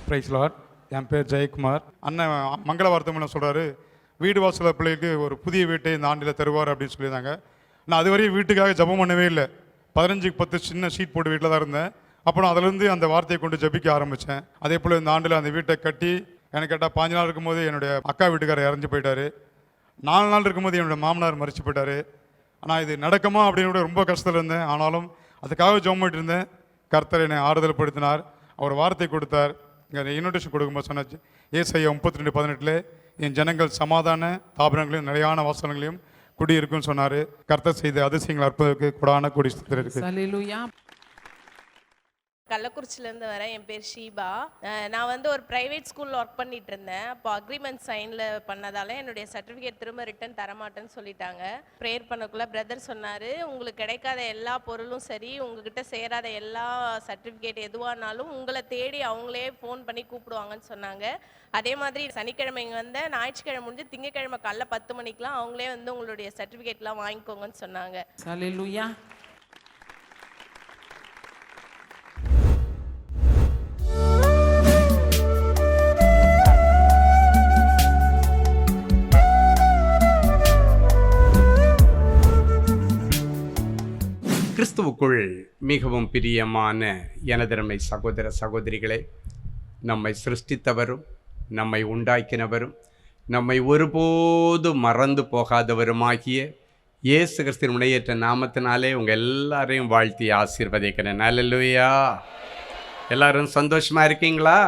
Price Lord. என் பேர் ஜெயக்குமார். அண்ணன் மங்கள வார்த்தை சொல்கிறாரு, வீடு வாசல பிள்ளைக்கு ஒரு புதிய வீட்டை இந்த ஆண்டில் தருவார் அப்படின்னு சொல்லியிருந்தாங்க. நான் அதுவரையும் வீட்டுக்காக ஜெபம் பண்ணவே இல்லை. 15க்கு 10 சின்ன ஷீட் போட்டு வீட்டில் தான் இருந்தேன். அப்புறம் அதிலேருந்து அந்த வார்த்தையை கொண்டு ஜெபிக்க ஆரம்பித்தேன். அதே போல் இந்த ஆண்டில் அந்த வீட்டை கட்டி எனக்கு கேட்டால் 5 நாள் இருக்கும்போது என்னுடைய அக்கா வீட்டுக்காரர் இறந்து போயிட்டார். 4 நாள் இருக்கும்போது என்னுடைய மாமனார் மறிச்சு போயிட்டார். ஆனால் இது நடக்குமா அப்படின்னு ரொம்ப கஷ்டத்தில் இருந்தேன். ஆனாலும் அதுக்காக ஜெபம் பண்ணிட்டு இருந்தேன். கர்த்தர் என்னை ஆறுதல் படுத்தினார். அவர் வார்த்தை கொடுத்தார். இங்கே இன்விடேஷன் கொடுக்கும்போது சொன்னாச்சு, ஏசாயா 32:18 என் ஜனங்கள் சமாதான தாபனங்களையும் நிலையான வாசனங்களையும் குடியிருக்குன்னு சொன்னார். கர்த்தர் செய்த அதிசயங்கள் அற்புதத்துக்கு கூடான கூடி இருக்கு. கள்ளக்குறிச்சிலேருந்து வரேன். என் பேர் ஷீபா. நான் ஒரு ப்ரைவேட் ஸ்கூலில் ஒர்க் பண்ணிட்டு இருந்தேன். அப்போ அக்ரிமெண்ட் சைனில் பண்ணதால என்னுடைய சர்டிஃபிகேட் திரும்ப ரிட்டன் தரமாட்டேன்னு சொல்லிட்டாங்க. ப்ரேயர் பண்ணக்குள்ள பிரதர் சொன்னார், உங்களுக்கு கிடைக்காத எல்லா பொருளும் சரி, உங்ககிட்ட சேராத எல்லா சர்டிஃபிகேட் எதுவானாலும் உங்களை தேடி அவங்களே ஃபோன் பண்ணி கூப்பிடுவாங்கன்னு சொன்னாங்க. அதே மாதிரி சனிக்கிழமை வந்தேன், ஞாயிற்றுக்கிழமை முடிஞ்சு திங்கக்கிழமை காலைல 10 மணிக்கெலாம் அவங்களே உங்களுடைய சர்டிஃபிகேட்லாம் வாங்கிக்கோங்கன்னு சொன்னாங்க. ஹல்லேலூயா. கிறிஸ்துவுக்குள் மிகவும் பிரியமான எனதருமை சகோதர சகோதரிகளே, நம்மை சிருஷ்டித்தவரும் நம்மை உண்டாக்கினவரும் நம்மை ஒருபோதும் மறந்து போகாதவருமாகிய இயேசு கிறிஸ்துவின் முனையேற்ற நாமத்தினாலே உங்கள் எல்லாரையும் வாழ்த்தி ஆசீர்வதிக்கிறேன். அல்லேலூயா. எல்லாரும் சந்தோஷமாக இருக்கீங்களா?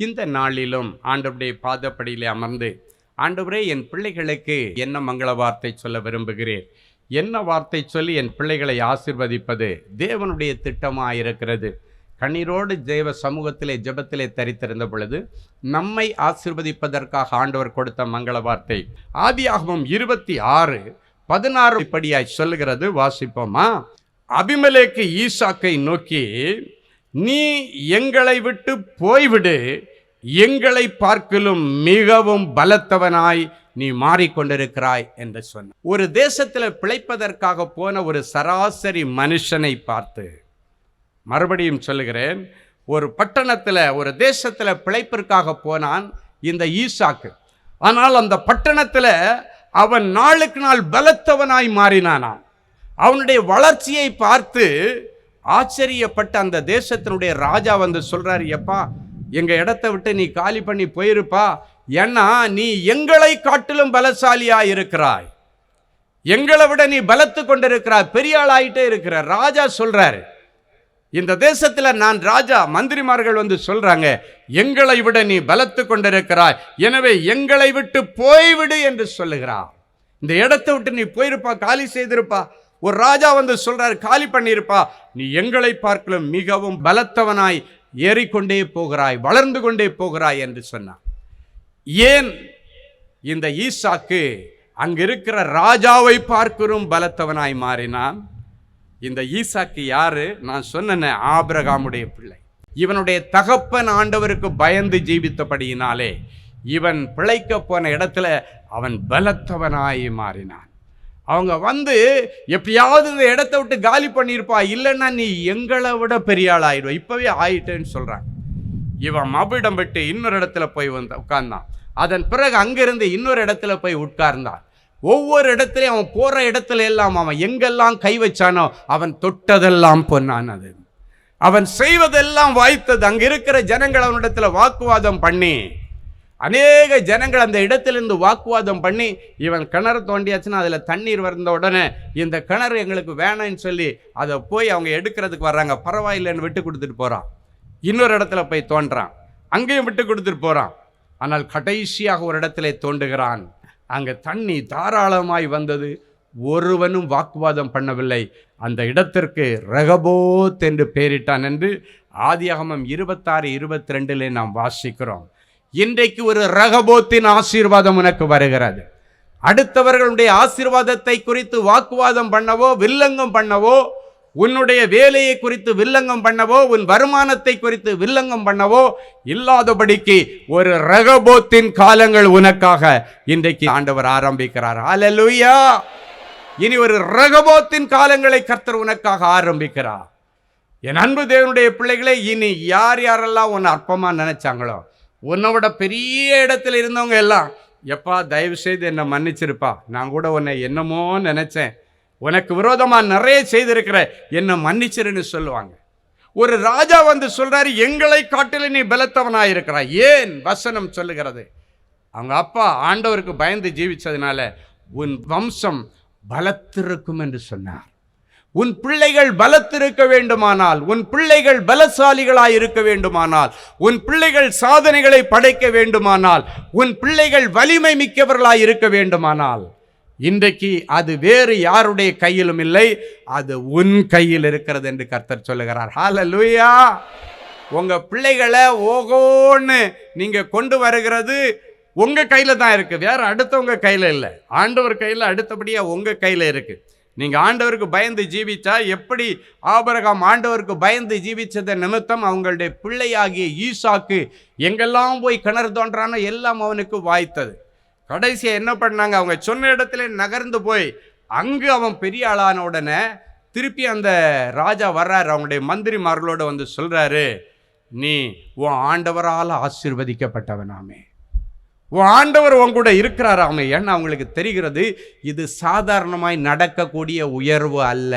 இந்த நாளிலும் ஆண்டவருடைய பாதப்படியிலே அமர்ந்து, ஆண்டவரே என் பிள்ளைகளுக்கு என்ன மங்கள வார்த்தை சொல்ல விரும்புகிறேன், என்ன வார்த்தை சொல்லி என் பிள்ளைகளை ஆசீர்வதிப்பது தேவனுடைய திட்டமாக இருக்கிறது. கண்ணீரோடு தேவ சமூகத்திலே ஜெபத்திலே தரித்திருந்த பொழுது நம்மை ஆசீர்வதிப்பதற்காக ஆண்டவர் கொடுத்த மங்கள வார்த்தை ஆதியாகமம் 26:16 படியாய் சொல்லுகிறது. வாசிப்போமா? அபிமெலேக்கு ஈசாக்கை நோக்கி, நீ எங்களை விட்டு போய்விடு, எங்களை பார்க்கிலும் மிகவும் பலத்தவனாய் நீ மாறிக்கொண்டிருக்கிறாய் என்று சொன்ன. ஒரு தேசத்தில் பிழைப்பதற்காக போன ஒரு சராசரி மனுஷனை பார்த்து, மறுபடியும் சொல்லுகிறேன், ஒரு பட்டணத்தில் ஒரு தேசத்தில் பிழைப்பிற்காக போனான் இந்த ஈசாக்கு. ஆனால் அந்த பட்டணத்தில் அவன் நாளுக்கு நாள் பலத்தவனாய் மாறினானாம். அவனுடைய வளர்ச்சியை பார்த்து ஆச்சரியப்பட்ட அந்த தேசத்தினுடைய ராஜா சொல்றாரு, எப்பா எங்க இடத்தை விட்டு நீ காலி பண்ணி போயிருப்பா, ஏன்னா நீ எங்களை காட்டிலும் பலசாலியா இருக்கிறாய், எங்களை விட நீ பலத்து கொண்டிருக்கிறாய், பெரிய ஆளாயிட்டே இருக்கிற. ராஜா சொல்றாரு, இந்த தேசத்துல நான் ராஜா, மந்திரிமார்கள் சொல்றாங்க, எங்களை விட நீ பலத்து கொண்டிருக்கிறாய், எனவே எங்களை விட்டு போய்விடு என்று சொல்லுகிறார். இந்த இடத்தை விட்டு நீ போயிருப்பா, காலி செய்திருப்பா. ஒரு ராஜா சொல்றாரு, காலி பண்ணியிருப்பா, நீ எங்களை பார்க்கலும் மிகவும் பலத்தவனாய் ஏறிக்கொண்டே போகிறாய், வளர்ந்து கொண்டே போகிறாய் என்று சொன்னார். ஏன் இந்த ஈசாக்கு அங்கிருக்கிற ராஜாவை பார்க்கிறோம் பலத்தவனாய் மாறினான்? இந்த ஈசாக்கு யாரு? நான் சொன்னேன், ஆபிரகாமுடைய பிள்ளை. இவனுடைய தகப்பன் ஆண்டவருக்கு பயந்து ஜீவித்தபடியினாலே இவன் பிழைக்க போன இடத்துல அவன் பலத்தவனாய் மாறினான். அவங்க எப்படியாவது இந்த இடத்த விட்டு காலி பண்ணியிருப்பா, இல்லைன்னா நீ எங்களை விட பெரிய ஆள் ஆயிடுவ, இப்பவே ஆயிட்டேன்னு சொல்றான். இவன் மபிடம் விட்டு இன்னொரு இடத்துல போய் உட்கார்ந்தான். அதன் பிறகு அங்கிருந்து இன்னொரு இடத்துல போய் உட்கார்ந்தான். ஒவ்வொரு இடத்துலையும் அவன் போற இடத்துல எல்லாம் அவன் எங்கெல்லாம் கை வச்சானோ அவன் தொட்டதெல்லாம் பொன்னானது, அவன் செய்வதெல்லாம் வாய்த்தது. அங்க இருக்கிற ஜனங்கள் அவனிடத்துல வாக்குவாதம் பண்ணி, அநேக ஜனங்கள் அந்த இடத்திலிருந்து வாக்குவாதம் பண்ணி, இவன் கிணறு தோண்டியாச்சுன்னா அதில் தண்ணீர் வந்த உடனே இந்த கிணறு எங்களுக்கு வேணான்னு சொல்லி அதை போய் அவங்க எடுக்கிறதுக்கு வர்றாங்க. பரவாயில்லைன்னு விட்டு கொடுத்துட்டு போகிறான். இன்னொரு இடத்துல போய் தோன்றான், அங்கேயும் விட்டு கொடுத்துட்டு போகிறான். ஆனால் கடைசியாக ஒரு இடத்துல தோண்டுகிறான். அங்கே தண்ணி தாராளமாய் வந்தது. ஒருவனும் வாக்குவாதம் பண்ணவில்லை. அந்த இடத்திற்கு ரெகபோத் என்று பெயரிட்டான் என்று ஆதியாகமம் 26:22 நாம் வாசிக்கிறோம். இன்றைக்கு ஒரு ரெகபோத்தின் ஆசீர்வாதம் உனக்கு வருகிறது. அடுத்தவர்களுடைய ஆசீர்வாதத்தை குறித்து வாக்குவாதம் பண்ணவோ வில்லங்கம் பண்ணவோ, உன்னுடைய வேலையை குறித்து வில்லங்கம் பண்ணவோ, உன் வருமானத்தை குறித்து வில்லங்கம் பண்ணவோ இல்லாதபடிக்கு ஒரு ரெகபோத்தின் காலங்கள் உனக்காக இன்றைக்கு ஆண்டவர் ஆரம்பிக்கிறார். அல்லேலூயா. இனி ஒரு ரெகபோத்தின் காலங்களை கர்த்தர் உனக்காக ஆரம்பிக்கிறார். என் அன்பு தேவனுடைய பிள்ளைகளே, இனி யார் யாரெல்லாம் உன்னை அற்பமாக நினைச்சாங்களோ, உன்னை விட பெரிய இடத்துல இருந்தவங்க எல்லாம், எப்பா தயவு செய்து என்னை மன்னிச்சிருப்பா, நான் கூட உன்னை என்னமோ நினைச்சேன், உனக்கு விரோதமாக நிறைய செய்திருக்கிற, என்னை மன்னிச்சிருன்னு சொல்லுவாங்க. ஒரு ராஜா வந்து சொல்றாரு, எங்களை காட்டில நீ பலத்தவனாயிருக்கிறாய். ஏன்? வசனம் சொல்லுகிறது, அவங்க அப்பா ஆண்டவருக்கு பயந்து ஜீவிச்சதுனால உன் வம்சம் பலத்திருக்கும் என்று சொன்னார். உன் பிள்ளைகள் பலத்திருக்க வேண்டுமானால், உன் பிள்ளைகள் பலசாலிகளாய் இருக்க வேண்டுமானால், உன் பிள்ளைகள் சாதனைகளை படைக்க வேண்டுமானால், உன் பிள்ளைகள் வலிமை மிக்கவர்களாய் இருக்க வேண்டுமானால், இன்றைக்கு அது வேறு யாருடைய கையிலும் இல்லை, அது உன் கையில் இருக்கிறது என்று கர்த்தர் சொல்லுகிறார். ஹல்லேலூயா. உங்க பிள்ளைகளை ஓகோன்னு நீங்க கொண்டு வருகிறது உங்க கையில தான் இருக்கு, வேற அடுத்தவங்க கையில இல்லை. ஆண்டவர் கையில் அடுத்தபடியா உங்க கையில இருக்கு. நீங்க ஆண்டவருக்கு பயந்து ஜீவிச்சா, எப்படி ஆபிரகாம் ஆண்டவருக்கு பயந்து ஜீவிச்சத நிமித்தம் அவங்களுடைய பிள்ளையாகிய ஈசாக்கு எங்கெல்லாம் போய் கிணறு தோன்றானோ எல்லாம் அவனுக்கு வாய்த்தது. கடைசியா என்ன பண்ணாங்க, அவங்க சொன்ன இடத்துல நகர்ந்து போய் அங்கு அவன் பெரிய ஆளான உடனே திருப்பி அந்த ராஜா வர்றாரு, அவங்களுடைய மந்திரிமார்களோட வந்து சொல்றாரு, நீ உன் ஆண்டவரால் ஆசீர்வதிக்கப்பட்டவனாமே, உன் ஆண்டவர் உன் கூட இருக்கிறாராமே. ஏன்னா அவங்களுக்கு தெரிகிறது இது சாதாரணமாய் நடக்கக்கூடிய உயர்வு அல்ல.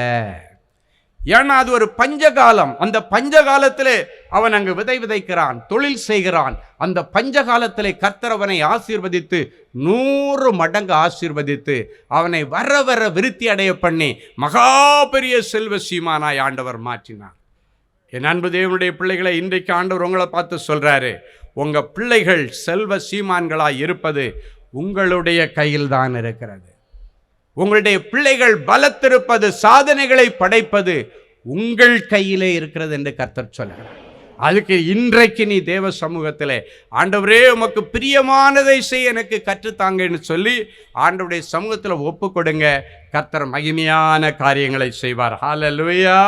ஏன்னா அது ஒரு பஞ்சகாலம். அந்த பஞ்சகாலத்திலே அவன் அங்கு விதை விதைக்கிறான், தொழில் செய்கிறான். அந்த பஞ்சகாலத்திலே கர்த்தர் அவனை ஆசீர்வதித்து 100 மடங்கு ஆசீர்வதித்து அவனை வர வர விருத்தி அடைய பண்ணி மகா பெரிய செல்வ சீமானாய் ஆண்டவர் மாற்றினார். என் அன்பு தேவனுடைய பிள்ளைகளை, இன்றைக்கு ஆண்டவர் உங்களை பார்த்து சொல்றாரு, உங்க பிள்ளைகள் செல்வ சீமான்களாய் இருப்பது உங்களுடைய கையில் தான் இருக்கிறது. உங்களுடைய பிள்ளைகள் பலத்திருப்பது, சாதனைகளை படைப்பது உங்கள் கையிலே இருக்கிறது என்று கர்த்தர் சொல்கிறார். அதுக்கு இன்றைக்கு நீ தேவ சமூகத்திலே, ஆண்டவரே உமக்கு பிரியமானதை செய்ய எனக்கு கற்றுத்தாங்கன்னு சொல்லி ஆண்டவருடைய சமூகத்தில் ஒப்பு கொடுங்க. கர்த்தர் மகிமையான காரியங்களை செய்வார். ஹல்லேலூயா.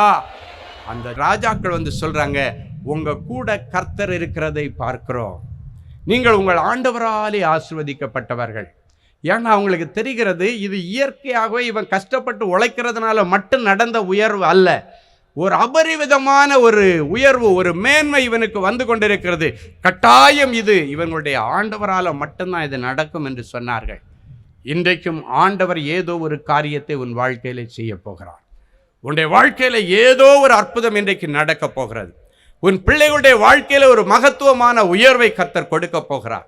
அந்த ராஜாக்கள் வந்து சொல்றாங்க, உங்க கூட கர்த்தர் இருக்கிறதை பார்க்கிறோம், நீங்கள் உங்கள் ஆண்டவராலே ஆசீர்வதிக்கப்பட்டவர்கள். ஏன்னா அவங்களுக்கு தெரிகிறது இது இயற்கையாகவே இவன் கஷ்டப்பட்டு உழைக்கிறதுனால மட்டும் நடந்த உயர்வு அல்ல, ஒரு அபரிவிதமான ஒரு உயர்வு, ஒரு மேன்மை இவனுக்கு வந்து கொண்டிருக்கிறது. கட்டாயம் இது இவங்களுடைய ஆண்டவரால் மட்டும்தான் இது நடக்கும் என்று சொன்னார்கள். இன்றைக்கும் ஆண்டவர் ஏதோ ஒரு காரியத்தை உன் வாழ்க்கையில செய்ய போகிறார். உன்னுடைய வாழ்க்கையில ஏதோ ஒரு அற்புதம் இன்றைக்கு நடக்க போகிறது. உன் பிள்ளைகளுடைய வாழ்க்கையில ஒரு மகத்துவமான உயர்வை கர்த்தர் கொடுக்க போகிறார்.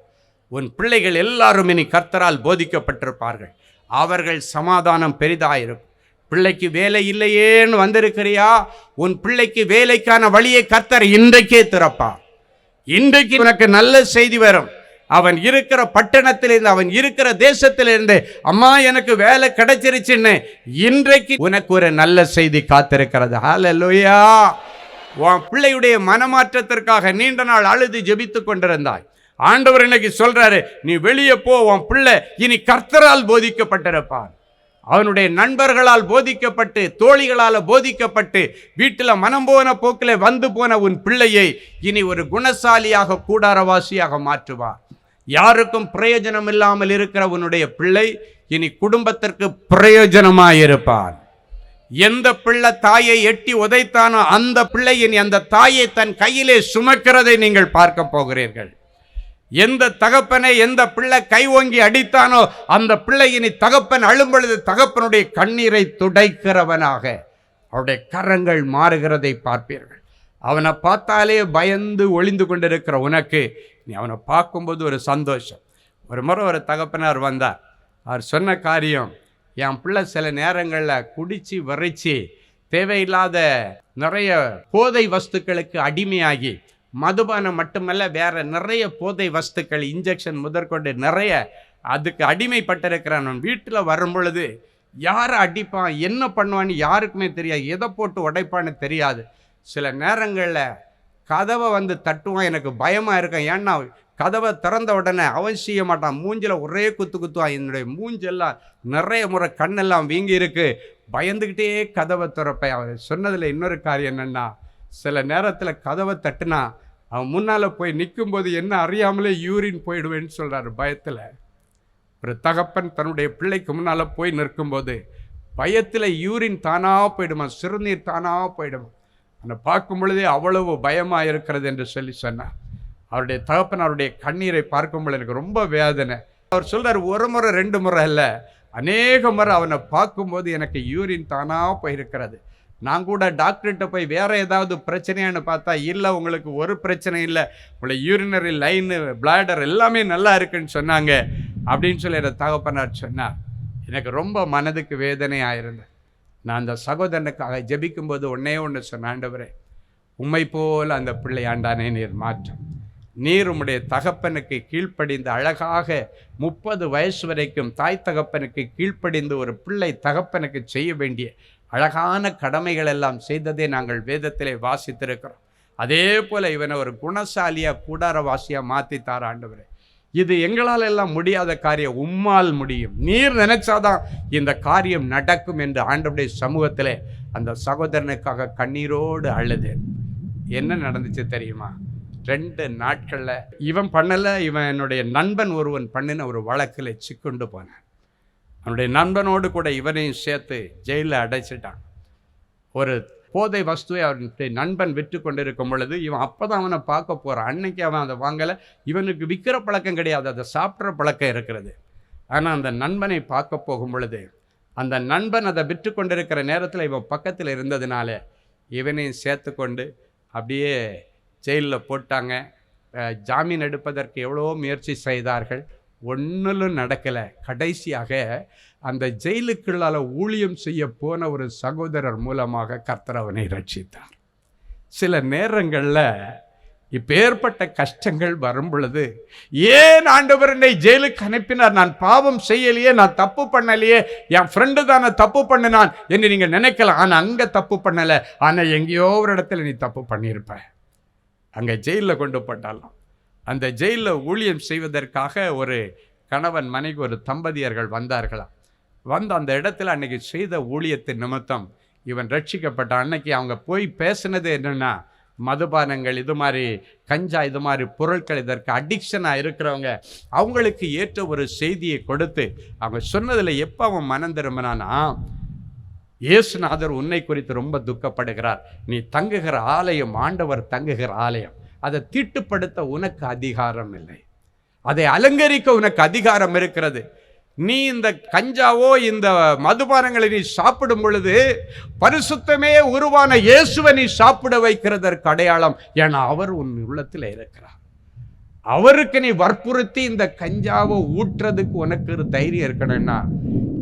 உன் பிள்ளைகள் எல்லாரும் இனி கர்த்தரால் போதிக்கப்பட்டிருப்பார்கள். அவர்கள் சமாதானம் பெரிதாயிருக்கும். பிள்ளைக்கு வேலை இல்லையேன்னு வந்திருக்கிறியா? உன் பிள்ளைக்கு வேலைக்கான வழியை கர்த்தர் இன்றைக்கே திறப்பார். இன்றைக்கு உனக்கு நல்ல செய்தி வரும். அவன் இருக்கிற பட்டணத்திலிருந்து, அவன் இருக்கிற தேசத்திலிருந்து, அம்மா எனக்கு வேலை கிடைச்சிருச்சுன்னு இன்றைக்கு உனக்கு ஒரு நல்ல செய்தி காத்திருக்கிறது. ஹல்லேலூயா. உன் பிள்ளையுடைய மனமாற்றத்திற்காக நீண்ட நாள் அழுது ஜெபித்து கொண்டிருந்தாய். ஆண்டவர் இன்னைக்கு சொல்றாரு, நீ வெளியே போ, உன் பிள்ளை இனி கர்த்தரால் போதிக்கப்பட்டிருப்பான். அவனுடைய நண்பர்களால் போதிக்கப்பட்டு, தோழிகளால் போதிக்கப்பட்டு, வீட்டில் மனம் போன போக்கில் வந்து போன உன் பிள்ளையை இனி ஒரு குணசாலியாக, கூடாரவாசியாக மாற்றுவார். யாருக்கும் பிரயோஜனம் இல்லாமல் இருக்கிற உன்னுடைய பிள்ளை இனி குடும்பத்திற்கு பிரயோஜனமாயிருப்பான். எந்த பிள்ளை தாயை எட்டி உதைத்தானோ அந்த பிள்ளை இனி அந்த தாயை தன் கையிலே சுமக்கிறதை நீங்கள் பார்க்க போகிறீர்கள். எந்த தகப்பனை எந்த பிள்ளை கை ஓங்கி அடித்தானோ அந்த பிள்ளை இனி தகப்பன் அழும்பொழுது தகப்பனுடைய கண்ணீரை துடைக்கிறவனாக அவருடைய கரங்கள் மாறுகிறதை பார்ப்பீர்கள். அவனை பார்த்தாலே பயந்து ஒளிந்து கொண்டிருக்கிற உனக்கு நீ அவனை பார்க்கும்போது ஒரு சந்தோஷம். ஒரு முறை ஒரு தகப்பனார் வந்தார். அவர் சொன்ன காரியம், என் பிள்ளை சில நேரங்களில் குடிச்சு வரைச்சி தேவையில்லாத நிறைய போதை வஸ்துக்களுக்கு அடிமையாகி, மதுபானம் மட்டுமல்ல வேற நிறைய போதை வஸ்துக்கள், இன்ஜெக்ஷன் முதற்கொண்டு நிறைய அதுக்கு அடிமைப்பட்டிருக்கிறான். நான் வீட்டில் வரும் பொழுது யாரை அடிப்பான் என்ன பண்ணுவான்னு யாருக்குமே தெரியாது, எதை போட்டு உடைப்பான்னு தெரியாது. சில நேரங்களில் கதவை வந்து தட்டுவான், எனக்கு பயமாக இருக்கும். ஏன்னா கதவை திறந்த உடனே அவன் செய்ய மாட்டான், மூஞ்சில் ஒரே குத்துவான். என்னுடைய மூஞ்செல்லாம் நிறைய முறை கண்ணெல்லாம் வீங்கி இருக்கு, பயந்துக்கிட்டே கதவை திறப்பேன். அவர் சொன்னதில் இன்னொரு காரியம் என்னென்னா, சில நேரத்தில் கதவை தட்டுனா அவன் முன்னால் போய் நிற்கும்போது என்ன அறியாமலே யூரின் போயிடுவேன்னு சொல்கிறாரு பயத்தில். ஒரு தகப்பன் தன்னுடைய பிள்ளைக்கு முன்னால் போய் நிற்கும்போது பயத்தில் யூரின் தானாக போயிடுமா, சிறுநீர் தானாக போயிடுமா. அவனை பார்க்கும் பொழுதே அவ்வளவு பயமாக இருக்கிறது என்று சொன்னார். அவருடைய தகப்பன் அவருடைய கண்ணீரை பார்க்கும் பொழுது எனக்கு ரொம்ப வேதனை. அவர் சொல்றார், ஒரு முறை 2 முறை இல்லை, அநேக முறை அவனை பார்க்கும்போது எனக்கு யூரின் தானாக போயிருக்கிறது. நான் கூட டாக்டர்கிட்ட போய் வேற ஏதாவது பிரச்சனையான்னு பார்த்தா, இல்லை உங்களுக்கு ஒரு பிரச்சனை இல்லை, உங்களை யூரினரி லைனு பிளாடர் எல்லாமே நல்லா இருக்குன்னு சொன்னாங்க அப்படின்னு சொல்லி என்னை தகப்பனார் சொன்னார். எனக்கு ரொம்ப மனதுக்கு வேதனையாக இருந்தது. நான் அந்த சகோதரனுக்காக ஜெபிக்கும்போது ஒன்று சொன்ன, ஆண்டவரே உம்மை போல் அந்த பிள்ளை ஆண்டானே நீர் மாற்றும். நீர் உம்முடைய தகப்பனுக்கு கீழ்ப்படிந்து அழகாக 30 வயசு வரைக்கும் தாய் தகப்பனுக்கு கீழ்ப்படிந்து ஒரு பிள்ளை தகப்பனுக்கு செய்ய வேண்டிய அழகான கடமைகள் எல்லாம் செய்ததை நாங்கள் வேதத்திலே வாசித்திருக்கிறோம். அதே போல் இவனை ஒரு குணசாலியாக கூடாரவாசியாக மாற்றித்தார் ஆண்டவரே. இது எங்களால் எல்லாம் முடியாத காரியம், உம்மால் முடியும், நீர் நினைச்சாதான் இந்த காரியம் நடக்கும் என்று ஆண்டவருடைய சமூகத்திலே அந்த சகோதரனுக்காக கண்ணீரோடு அழுதேன். என்ன நடந்துச்சு தெரியுமா? 2 நாட்களில் இவன் பண்ணலை, இவன் என்னுடைய நண்பன் ஒருவன் பண்ணின ஒரு வழக்கில் சிக்குண்டு போனான். அவனுடைய நண்பனோடு கூட இவனையும் சேர்த்து ஜெயிலில் அடைச்சிட்டான். ஒரு போதை வஸ்துவை அவனுடைய நண்பன் விற்று கொண்டு இருக்கும் பொழுது இவன் அப்போ தான் அவனை பார்க்க போகிறான். அன்னைக்கு அவன் அதை வாங்கலை. இவனுக்கு விற்கிற பழக்கம் கிடையாது, அதை சாப்பிட்ற பழக்கம் இருக்கிறது. ஆனால் அந்த நண்பனை பார்க்க போகும் பொழுது அந்த நண்பன் அதை விற்று கொண்டிருக்கிற நேரத்தில் இவன் பக்கத்தில் இருந்ததுனால இவனையும் சேர்த்து கொண்டு அப்படியே ஜெயிலில் போட்டாங்க. ஜாமீன் எடுப்பதற்கு எவ்வளோ முயற்சி செய்தார்கள், ஒன்றிலும் நடக்கலை. கடைசியாக அந்த ஜெயிலுக்குள்ளால் ஊழியம் செய்ய போன ஒரு சகோதரர் மூலமாக கர்த்தர் அவனை ரட்சித்தார். சில நேரங்களில் இப்பேற்பட்ட கஷ்டங்கள் வரும் பொழுது, ஏன் ஆண்டவர் என்னை ஜெயிலுக்கு அனுப்பினார், நான் பாவம் செய்யலையே, நான் தப்பு பண்ணலையே, என் ஃப்ரெண்டு தானே தப்பு பண்ணினான் என்று நீங்கள் நினைக்கலாம். ஆனால் அங்கே தப்பு பண்ணலை, ஆனால் எங்கேயோ ஒரு இடத்துல நீ தப்பு பண்ணியிருப்ப. அங்கே ஜெயிலில் கொண்டு போட்டாலும் அந்த ஜெயிலில் ஊழியம் செய்வதற்காக ஒரு கணவன் மனைவி ஒரு தம்பதியர்கள் வந்தார்களாம். வந்து அந்த இடத்துல அன்னைக்கு செய்த ஊழியத்தின் நிமித்தம் இவன் ரட்சிக்கப்பட்ட அன்னைக்கு அவங்க போய் பேசினது என்னென்னா, மதுபானங்கள், இது மாதிரி கஞ்சா, இது மாதிரி பொருட்கள், இதற்கு அடிக்ஷனாக இருக்கிறவங்க அவங்களுக்கு ஏற்ற ஒரு செய்தியை கொடுத்து அவங்க சொன்னதில் எப்போ அவன் மனம் திரும்பினானா, இயேசுநாதர் உன்னை குறித்து ரொம்ப துக்கப்படுகிறார், நீ தங்குகிற ஆலயம் ஆண்டவர் தங்குகிற ஆலயம், அதை தீட்டுப்படுத்த உனக்கு அதிகாரம் இல்லை, அதை அலங்கரிக்க உனக்கு அதிகாரம் இருக்கிறது. நீ இந்த கஞ்சாவோ இந்த மதுபானங்களை நீ சாப்பிடும் பொழுது பரிசுத்தமே உருவான இயேசுவை நீ சாப்பிட வைக்கிறதற்கு அடையாளம். ஏன்னா அவர் உன் உள்ளத்தில் இருக்கிறார். அவருக்கு நீ வற்புறுத்தி இந்த கஞ்சாவை ஊற்றுறதுக்கு உனக்கு ஒரு தைரியம் இருக்கணும்னா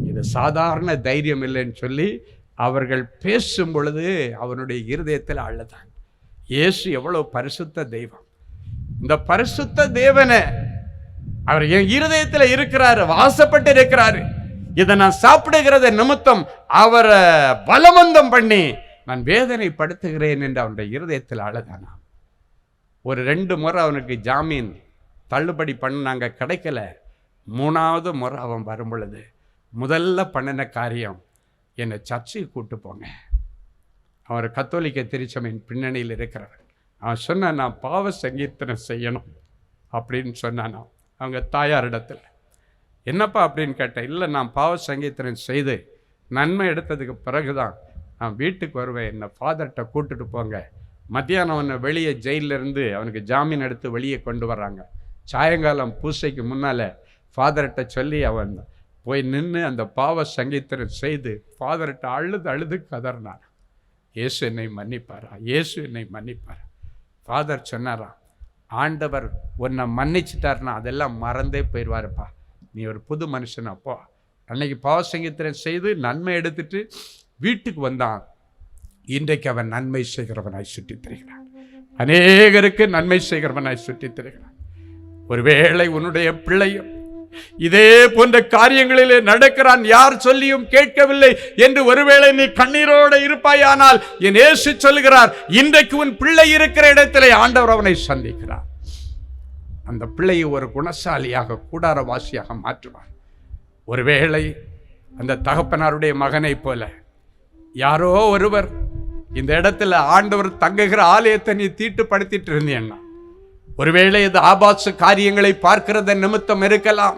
இது சாதாரண தைரியம் இல்லைன்னு சொல்லி அவர்கள் பேசும் பொழுது அவனுடைய இருதயத்தில் அழுதான். இயேசு எவ்வளவு பரிசுத்த தெய்வம், இந்த பரிசுத்த தேவனை அவர் என் இருதயத்தில் இருக்கிறாரு, வாசப்பட்டு இருக்கிறாரு, இதை நான் சாப்பிடுகிறத நிமித்தம் அவரை பலவந்தம் பண்ணி நான் வேதனைப்படுத்துகிறேன் என்று அவனுடைய இருதயத்தில் அழுதானா. ஒரு 2 முறை அவனுக்கு ஜாமீன் தள்ளுபடி பண்ணாங்க, கிடைக்கல. 3வது முறை அவன் வரும் பொழுது முதல்ல பண்ணின காரியம், என்னை சர்ச்சைக்கு கூட்டு போங்க. அவர் கத்தோலிக்க திருச்சபையின் பின்னணியில் இருக்கிறவர். அவன் சொன்னான், நான் பாவ சங்கீர்த்தனை செய்யணும் அப்படின்னு சொன்னானா. அவங்க தாயாரிடத்தில் என்னப்பா அப்படின்னு கேட்டேன். இல்லை, நான் பாவ சங்கீர்த்தனை செய்து நன்மை எடுத்ததுக்கு பிறகு தான் நான் வீட்டுக்கு வருவேன், என்னை ஃபாதர்கிட்ட கூட்டுட்டு போங்க. மத்தியானம் அவனை வெளியே ஜெயிலிருந்து அவனுக்கு ஜாமீன் எடுத்து வெளியே கொண்டு வர்றாங்க. சாயங்காலம் பூசைக்கு முன்னால் ஃபாதர்கிட்ட சொல்லி அவன் போய் நின்று அந்த பாவ சங்கீர்த்தனை செய்து ஃபாதர்கிட்ட அழுது கதறினான், இயேசு என்னை மன்னிப்பாரா, இயேசு என்னை மன்னிப்பாரா. ஃபாதர் சொன்னாரா, ஆண்டவர் உன்னை மன்னிச்சிட்டாருன்னா அதெல்லாம் மறந்தே போயிடுவாருப்பா, நீ ஒரு புது மனுஷன். அப்போ அன்னைக்கு பாவ சங்கீர்த்தனை செய்து நன்மை எடுத்துட்டு வீட்டுக்கு வந்தான். இன்றைக்கு அவன் நன்மை செய்கிறவனாய் சுற்றித் திரிகிறான், அநேகருக்கு நன்மை செய்கிறவனாய் சுற்றித் திரிகிறான். ஒருவேளை உன்னுடைய பிள்ளையும் இதே போன்ற காரியங்களிலே நடக்கிறான், யார் சொல்லியும் கேட்கவில்லை என்று ஒருவேளை நீ கண்ணீரோடு இருப்பாயானால் என் இயேசு சொல்கிறார், இன்றைக்கு உன் பிள்ளை இருக்கிற இடத்திலே ஆண்டவர் அவனை சந்திக்கிறார். அந்த பிள்ளையை ஒரு குணசாலியாக கூடாரவாசியாக மாற்றுவார். ஒருவேளை அந்த தகப்பனாருடைய மகனை போல யாரோ ஒருவர் இந்த இடத்துல ஆண்டவர் தங்குகிற ஆலயத்தை நீ தீட்டுப்படுத்திட்டு இருந்தேன்னா, ஒருவேளை இது ஆபாச காரியங்களை பார்க்கிறத நிமித்தம் இருக்கலாம்,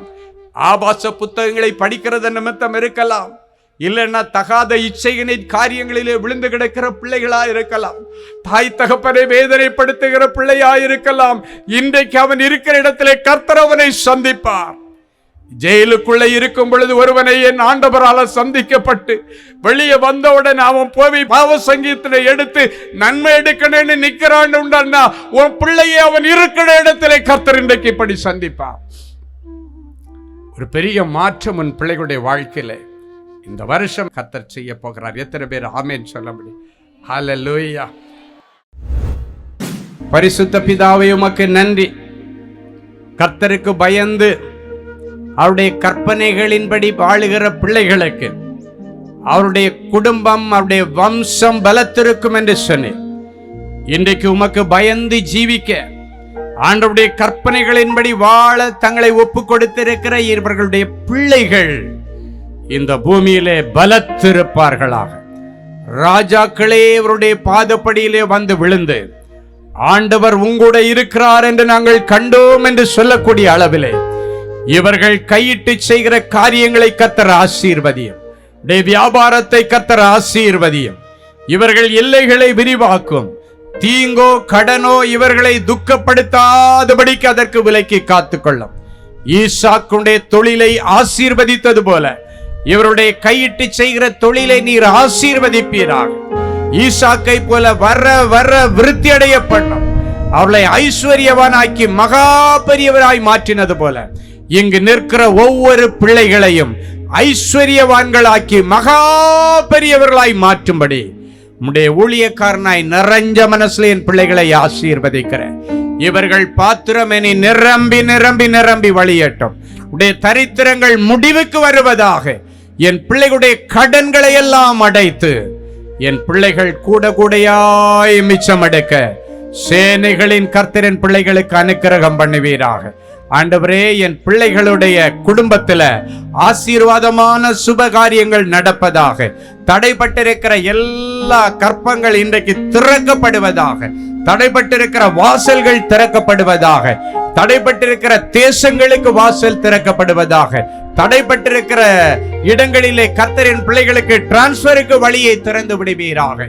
ஆபாச புத்தகங்களை படிக்கிறத நிமித்தம் இருக்கலாம், இல்லைன்னா தகாத இச்சைகளின் காரியங்களிலே விழுந்து கிடக்கிற பிள்ளைகளா இருக்கலாம். தாய் தகப்பனை வேதனைப்படுத்துகிற பிள்ளையா இருக்கலாம். இன்றைக்கு அவன் இருக்கிற இடத்திலே கர்த்தர் அவனை சந்திப்பார். ஜெயிலுக்குள்ளே இருக்கும் பொழுது ஒருவனை என் ஆண்டவரால் சந்திக்கப்பட்டு வெளியே வந்தவுடன் அவன் போய் பாவ சங்கீதத்தை எடுத்து நன்மை எடுக்கணும்னு நிக்கிறான் உண்டா, உன் பிள்ளையை அவன் இருக்கிற இடத்திலே கர்த்தர் இன்றைக்கு இப்படி சந்திப்பார். ஒரு பெரிய மாற்றம் உன் பிள்ளைகளுடைய வாழ்க்கையில இந்த வருஷம் கர்த்தர் செய்ய போகிறார். எத்தனை பேர் ஆமென் சொல்ல முடியும்? ஹல்லேலூயா. பரிசுத்த பிதாவே, உமக்கு நன்றி. கர்த்தருக்கு பயந்து அவருடைய கற்பனைகளின்படி வாழுகிற பிள்ளைகளுக்கு அவருடைய குடும்பம், அவருடைய வம்சம் பலத்திருக்கும் என்று சொன்னேன். இன்றைக்கு உமக்கு பயந்து ஜீவிக்க, ஆண்டவருடைய கற்பனைகளின்படி வாழ தங்களை ஒப்பு கொடுத்திருக்கிற இவர்களுடைய பிள்ளைகள் இந்த பூமியிலே பலத்திருப்பார்களாக. ராஜாக்களே அவருடைய பாதப்படியிலே வந்து விழுந்து, ஆண்டவர் உங்கூட இருக்கிறார் என்று நாங்கள் கண்டோம் என்று சொல்லக்கூடிய அளவிலே இவர்கள் கையிட்டு செய்கிற காரியங்களை கர்த்தர் ஆசீர்வதியும். வியாபாரத்தை கர்த்தர் ஆசீர்வதியும். இவர்கள் எல்லைகளை விரிவாக்கும். தீங்கோ கடனோ இவர்களை துக்கப்படுத்தாதபடிக்கு அதற்கு விலக்கி காத்துக்கொள்ளும். ஈசாக்குடைய தொழிலை ஆசீர்வதித்தது போல இவருடைய கையிட்டு செய்கிற தொழிலை நீர் ஆசீர்வதிப்பீராக. ஈசாக்கை போல வர வர விருத்தி அடைய பண்ணும். அவளை ஐஸ்வர்யவானாக்கி மகா பெரியவராய் மாற்றினது போல இங்கு நிற்கிற ஒவ்வொரு பிள்ளைகளையும் ஐஸ்வர்யவான்களாக்கி மகா பெரியவர்களாய் மாற்றும்படி உம்முடைய ஊழியக்காரனாய் நிறைஞ்ச மனசுல என் பிள்ளைகளை ஆசீர்வதிக்கிறேன். இவர்கள் பாத்திரம் இனி நிரம்பி நிரம்பி நிரம்பி வழியட்டும். உடைய தரித்திரங்கள் முடிவுக்கு வருவதாக. என் பிள்ளைகளுடைய கடன்களை எல்லாம் அடைத்து என் பிள்ளைகள் கூட கூடையாய் மிச்சம் எடுக்க சேனைகளின் கர்த்தரின் பிள்ளைகளுக்கு அனுக்கிரகம் பண்ணுவீராக. ஆண்டவரே, என் பிள்ளைகளுடைய குடும்பத்தில் ஆசீர்வாதமான சுபகாரியங்கள் நடப்பதாக. தடைப்பட்டிருக்கிற எல்லா கற்பங்கள் இன்றைக்கு திறக்கப்படுவதாக. தடைப்பட்டிருக்கிற வாசல்கள் திறக்கப்படுவதாக. தடைப்பட்டிருக்கிற தேசங்களுக்கு வாசல் திறக்கப்படுவதாக. தடைப்பட்டிருக்கிற இடங்களிலே கர்த்தரின் பிள்ளைகளுக்கு டிரான்ஸ்பருக்கு வழியை திறந்து விடுவீராக.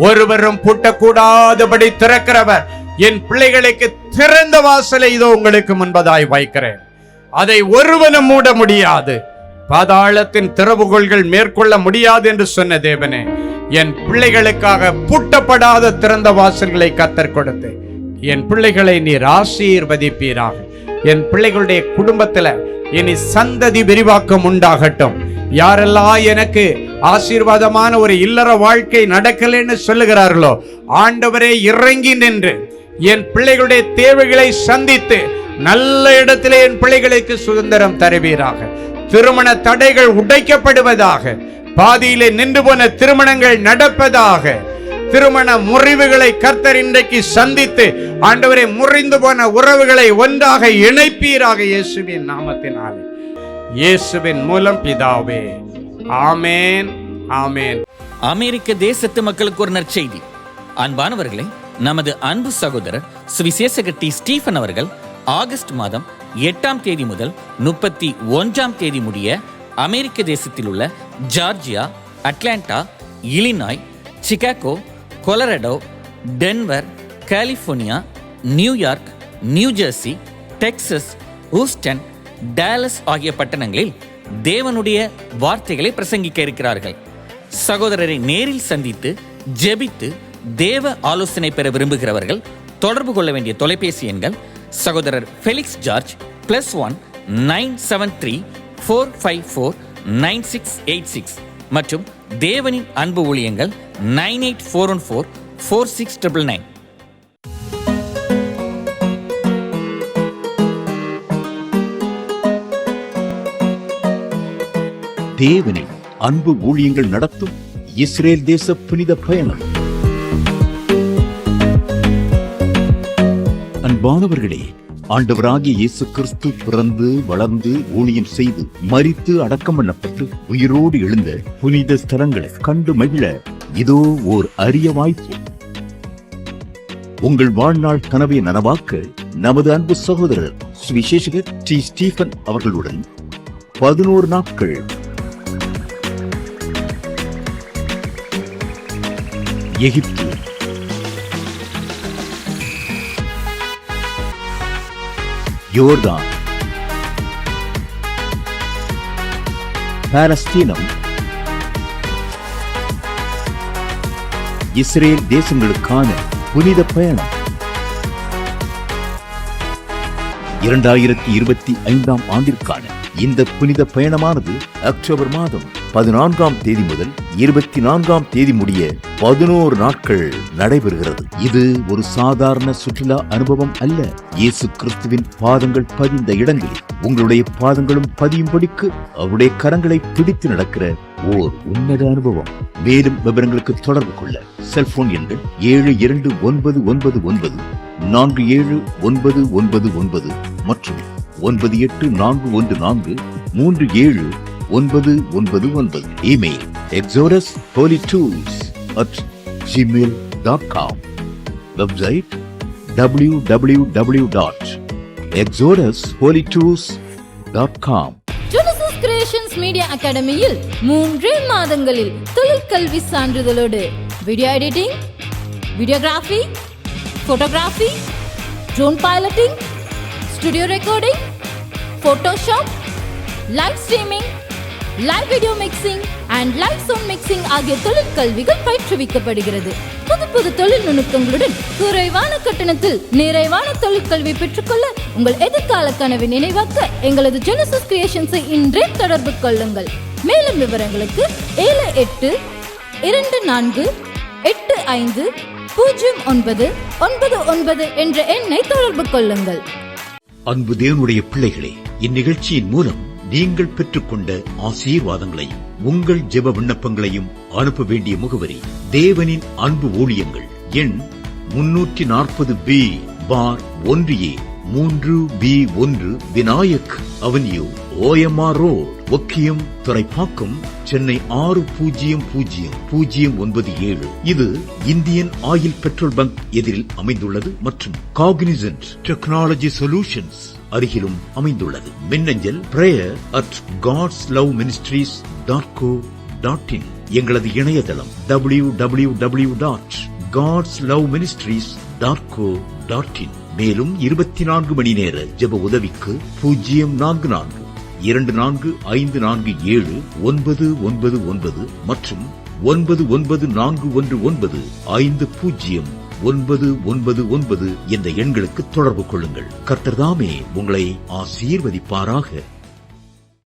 ஒருவரும் பூட்டக்கூடாதபடி திறக்கிறவர் என் பிள்ளைகளுக்கு திறந்த வாசலை இதோ உங்களுக்கு முன்பதாய் வைக்கிறேன். அதை ஒருவனும் மூட முடியாது. பாதாளத்தின் திறவுகோல்கள் மேற்கொள்ள முடியாது என்று சொன்ன தேவனே, என் பிள்ளைகளுக்காக பூட்டப்படாத திறந்த வாசல்களை கர்த்தர் கொடுத்து என் பிள்ளைகளை நீர் ஆசீர்வதிப்பீராக. என் பிள்ளைகளுடைய குடும்பத்தில் இனி சந்ததி விரிவாக்கம் உண்டாகட்டும். யாரெல்லாம் எனக்கு ஆசீர்வாதமான ஒரு இல்லற வாழ்க்கை நடக்கலன்னு சொல்லுகிறார்களோ, ஆண்டவரே இறங்கி நின்று என் பிள்ளைகளுடைய தேவைகளை சந்தித்து நல்ல இடத்திலே என் பிள்ளைகளுக்கு சுதந்திரம் தருவீராக. திருமண தடைகள் உடைக்கப்படுவதாக. பாதியிலே நின்று போன திருமணங்கள் நடப்பதாக. திருமண முறிவுகளை கர்த்தர் இன்றைக்கு சந்தித்து ஆண்டவரே முறிந்து போன உறவுகளை ஒன்றாக இணைப்பீராக. இயேசுவின் நாமத்தினாலே, இயேசுவின் மூலம் பிதாவே, ஆமேன், ஆமேன். அமெரிக்க தேசத்து மக்களுக்கு ஒரு நற்செய்தி. அன்பானவர்களே, நமது அன்பு சகோதரர் சுவிசேஷகர் டி. ஸ்டீஃபன் அவர்கள் ஆகஸ்ட் மாதம் 8ஆம் தேதி முதல் 31ஆம் தேதி முடிய அமெரிக்க தேசத்தில் உள்ள Georgia, Atlanta, Illinois, Chicago, Colorado, Denver, California, New York, New Jersey, Texas, Houston, Dallas ஆகிய பட்டணங்களில் தேவனுடைய வார்த்தைகளை பிரசங்கிக்க இருக்கிறார்கள். சகோதரரை நேரில் சந்தித்து ஜெபித்து தேவ ஆலோசனை பெற விரும்புகிறவர்கள் தொடர்பு கொள்ள வேண்டிய தொலைபேசி எண்கள் சகோதரர் ஃபெலிக்ஸ் ஜார்ஜ் +1 973 454 9686 மற்றும் தேவனின் அன்பு ஊழியங்கள் 98414 4699. தேவனின் அன்பு ஊழியங்கள் நடத்தும் இஸ்ரேல் தேச புனித பயணம். அன்பானவர்களே, ஆண்டவராகிய இயேசு கிறிஸ்து பிறந்து வளர்ந்து ஊழியம் செய்து மரித்து அடக்கம் பண்ணப்பட்டு உயிரோடு எழுந்த புனித ஸ்தலங்களை கண்டு மகிழ இதோ ஓர் அரிய வாய்ப்பு. உங்கள் வாழ்நாள் கனவை நனவாக்க நமது அன்பு சகோதரர் சுவிசேஷகர் டி. ஸ்டீஃபன் அவர்களுடன் 11 நாட்கள் எகிப்து, யோர்தான், பாலஸ்தீனம், இஸ்ரேல் தேசங்களுக்கான புனித பயணம் 2025 ஆண்டிற்கான இந்த புனித பயணமானது அக்டோபர் மாதம் 14ஆம் தேதி முதல் 24ஆம் தேதி முடிய 11 நாட்கள் நடைபெறுகிறது. இது ஒரு சாதாரண சுற்றுலா அனுபவம் அல்ல. இயேசு கிறிஸ்துவின் பாதங்கள் பதிந்த இடங்களில் உங்களுடைய பாதங்களும் பதியும்படிக்கு அவருடைய கரங்களை பிடித்து நடக்கிற ஓர் உன்னத அனுபவம். மேலும் விவரங்களுக்கு தொடர்பு கொள்ள செல்போன் எண்கள் 7291947999 மற்றும் 9841437999. Email exodusholytours@gmail.com. Website www.exodusholytours.com. Genesis Creations Media Academy-யில் 3 மாதங்களில் தொழிற்கல்வி சான்றிதழோடு video editing, videography, photography, drone piloting, studio recording, photoshop, live streaming, live video mixing and live sound mixing ஆகிய தொழிற்கல்விகள் பயிற்றுவிக்கப்படுகிறது. புது தொழில் நுணுக்கங்களுடன் குறைவான கட்டணத்தில் நிறைவான தொழிற்கல்வி பெற்றுக்கொள்ள உங்கள் எதிர்கால கனவை நினைவாக்க எங்களது ஜெனசிஸ் கிரியேஷன்ஸை இன்றே தொடர்பு கொள்ளுங்கள். மேலும் விவரங்களுக்கு 7824850999 என்ற எண்ணை தொடர்பு கொள்ளுங்கள். அன்பு தேவனுடைய பிள்ளைகளே, இந்நிகழ்ச்சியின் மூலம் நீங்கள் பெற்றுக்கொண்ட ஆசீர்வாதங்களையும் உங்கள் ஜெப விண்ணப்பங்களையும் அனுப்ப வேண்டிய முகவரி தேவனின் அன்பு ஊழியங்கள், எண் 340B பார் 1A 3B1 Vinayak avenue, OMR road, Okkiyam, Thoraipakkam, Chennai 600097. இது இந்தியன் ஆயில் பெட்ரோல் பங்க் எதிரில் அமைந்துள்ளது மற்றும் காக்னிசன்ட் டெக்னாலஜி சொல்யூஷன்ஸ் அருகிலும் அமைந்துள்ளது. மின்னஞ்சல் prayer@godsloveministries.co.in. எங்களது இணையதளம் www.godsloveministries.co.in. மேலும் 24 மணி நேர ஜெப உதவிக்கு 04454479999 மற்றும் 9941150999 என்ற எண்களுக்கு தொடர்பு கொள்ளுங்கள். கர்த்தர் தாமே உங்களை ஆசீர்வதிப்பாராக.